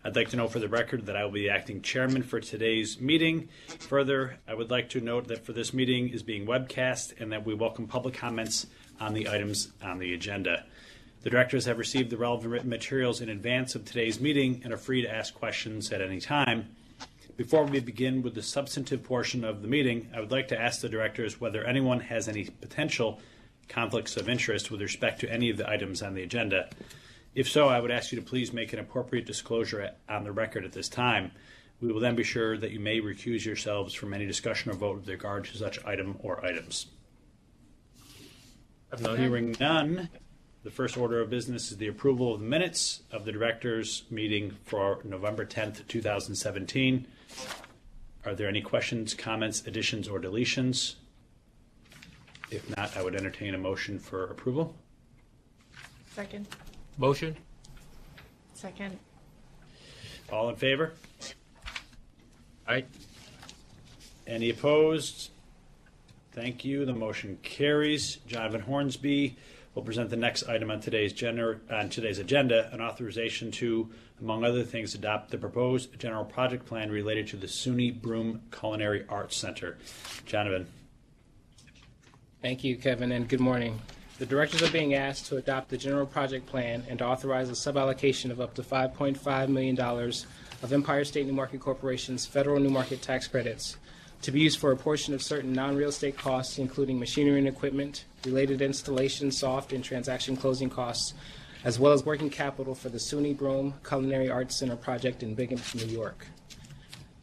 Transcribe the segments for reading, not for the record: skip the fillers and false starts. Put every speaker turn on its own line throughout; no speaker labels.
I'd like to note for the record that I will be the acting chairman for today's meeting. Further, I would like to note that for this meeting is being webcast and that we welcome public comments on the items on the agenda. The directors have received the relevant written materials in advance of today's meeting and are free to ask questions at any time. Before we begin with the substantive portion of the meeting, I would like to ask the directors whether anyone has any potential conflicts of interest with respect to any of the items on the agenda. If so, I would ask you to please make an appropriate disclosure on the record at this time. We will then be sure that you may recuse yourselves from any discussion or vote with regard to such item or items. Hearing none, the first order of business is the approval of the minutes of the directors' meeting for November 10th, 2017. Are there any questions, comments, additions, or deletions? If not, I would entertain a motion for approval.
Second.
Motion.
Second.
All in favor?
Aye.
Any opposed? Thank you. The motion carries. Jonathan Hornsby will present the next item on today's agenda, an authorization to, among other things, adopt the proposed general project plan related to the SUNY Broome Culinary Arts Center. Jonathan.
Thank you, Kevin, and good morning. The directors are being asked to adopt the general project plan and to authorize a suballocation of up to $5.5 million of Empire State New Market Corporation's federal New Market tax credits to be used for a portion of certain non-real estate costs, including machinery and equipment, related installation, soft, and transaction closing costs, as well as working capital for the SUNY Broome Culinary Arts Center project in Binghamton, New York.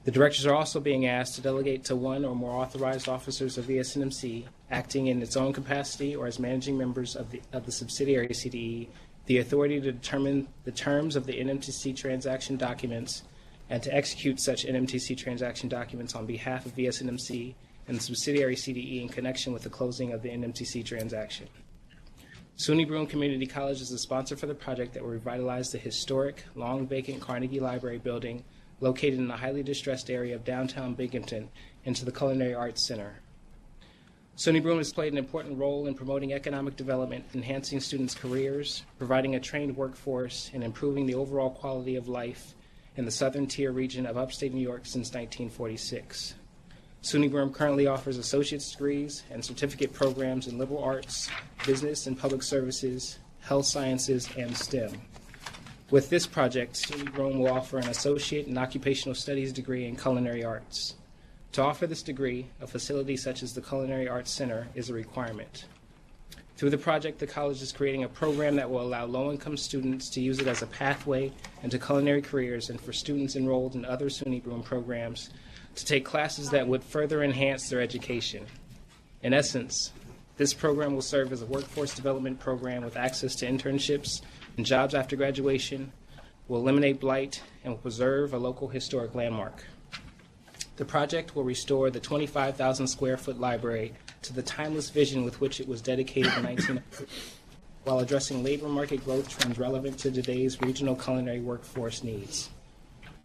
The directors are also being asked to delegate to one or more authorized officers of ESNMC, acting in its own capacity or as managing members of the subsidiary CDE, the authority to determine the terms of the NMTC transaction documents and to execute such NMTC transaction documents on behalf of ESNMC and the subsidiary CDE in connection with the closing of the NMTC transaction. SUNY Broome Community College is the sponsor for the project that will revitalize the historic, long-vacant Carnegie Library building located in the highly distressed area of downtown Binghamton into the Culinary Arts Center. SUNY Broome has played an important role in promoting economic development, enhancing students' careers, providing a trained workforce, and improving the overall quality of life in the southern tier region of upstate New York since 1946. SUNY Broome currently offers associate's degrees and certificate programs in liberal arts, business and public services, health sciences, and STEM. With this project, SUNY Broome will offer an associate in occupational studies degree in culinary arts. To offer this degree, a facility such as the Culinary Arts Center is a requirement. Through the project, the college is creating a program that will allow low-income students to use it as a pathway into culinary careers and for students enrolled in other SUNY Broome programs to take classes that would further enhance their education. In essence, this program will serve as a workforce development program with access to internships and jobs after graduation, will eliminate blight, and will preserve a local historic landmark. The project will restore the 25,000 square foot library to the timeless vision with which it was dedicated in 1900, while addressing labor market growth trends relevant to today's regional culinary workforce needs.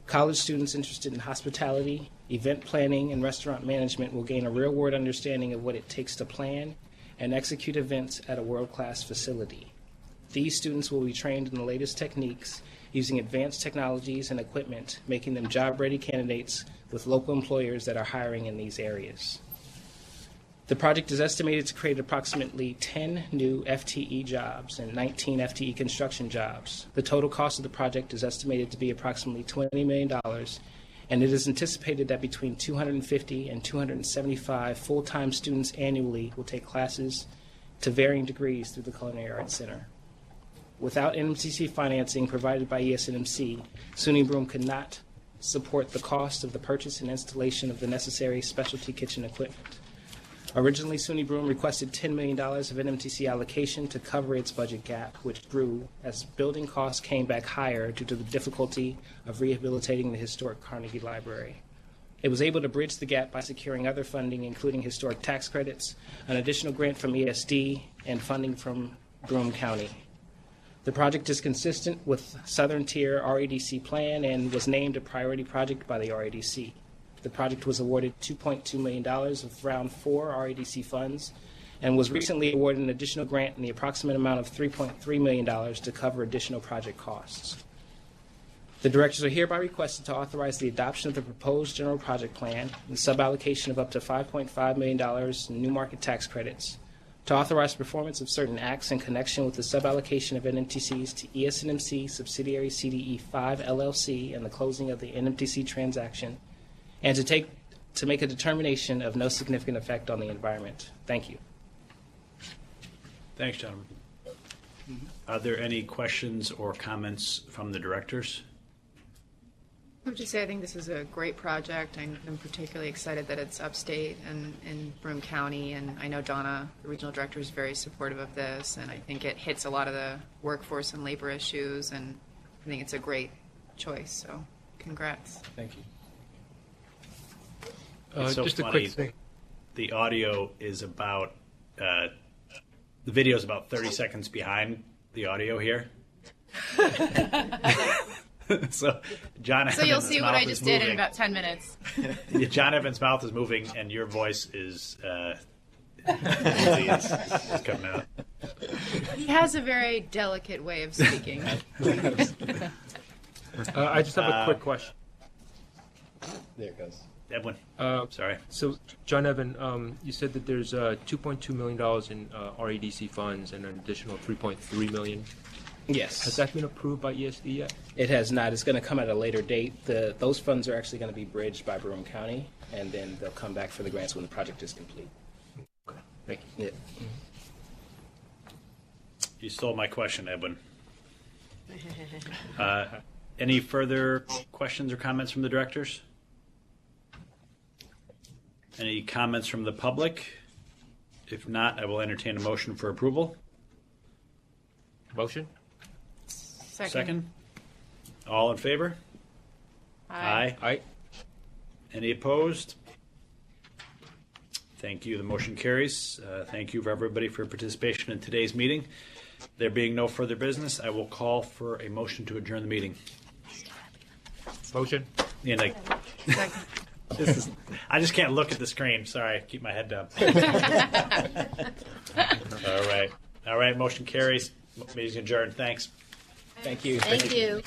College students interested in hospitality, event planning, and restaurant management will gain a real-world understanding of what it takes to plan and execute events at a world-class facility. These students will be trained in the latest techniques using advanced technologies and equipment, making them job-ready candidates with local employers that are hiring in these areas. The project is estimated to create approximately 10 new FTE jobs and 19 FTE construction jobs. The total cost of the project is estimated to be approximately $20 million, and it is anticipated that between 250 and 275 full-time students annually will take classes to varying degrees through the Culinary Arts Center. Without NMTC financing provided by ESNMC, SUNY Broome could not support the cost of the purchase and installation of the necessary specialty kitchen equipment. Originally, SUNY Broome requested $10 million of NMTC allocation to cover its budget gap, which grew as building costs came back higher due to the difficulty of rehabilitating the historic Carnegie Library. It was able to bridge the gap by securing other funding, including historic tax credits, an additional grant from ESD, and funding from Broome County. The project is consistent with Southern Tier RADC plan and was named a priority project by the RADC. The project was awarded $2.2 million of round 4 RADC funds and was recently awarded an additional grant in the approximate amount of $3.3 million to cover additional project costs. The directors are hereby requested to authorize the adoption of the proposed general project plan, the suballocation of up to $5.5 million in new market tax credits, to authorize performance of certain acts in connection with the suballocation of NMTCs to ESNMC subsidiary CDE 5 LLC and the closing of the NMTC transaction, and to make a determination of no significant effect on the environment. Thank you.
Thanks, gentlemen. Are there any questions or comments from the directors?
I would just say I think this is a great project. I'm particularly excited that it's upstate and in Broome County, and I know Donna, the regional director, is very supportive of this, and I think it hits a lot of the workforce and labor issues, and I think it's a great choice, so congrats.
Thank you.
It's so
just
funny.
a quick thing.
The audio is about, the video is about 30 seconds behind the audio here. So John
So you'll
Evans'
see what
mouth
I
is
just did in
moving.
about 10 minutes.
Yeah, John Evans' mouth is moving, and your voice is is coming out.
He has a very delicate way of speaking.
I just have a quick question.
There it goes.
Edwin, sorry.
So, John Evan, you said that there's $2.2 million in REDC funds and an additional $3.3 million.
Yes.
Has that been approved by ESD yet?
It has not. It's going to come at a later date. Those funds are actually going to be bridged by Broome County, and then they'll come back for the grants when the project is complete.
Okay, thank you.
Yeah.
You stole my question, Edwin. Any further questions or comments from the directors? Any comments from the public? If not, I will entertain a motion for approval.
Motion?
Second. All in favor?
Aye.
Aye.
Any opposed? Thank you. The motion carries. Thank you for everybody for your participation in today's meeting. There being no further business, I will call for a motion to adjourn the meeting.
Motion?
And
Second.
I just can't look at the screen. Sorry, keep my head down. All right. Motion carries. Meeting's adjourned. Thanks.
Thank you.
Thank you.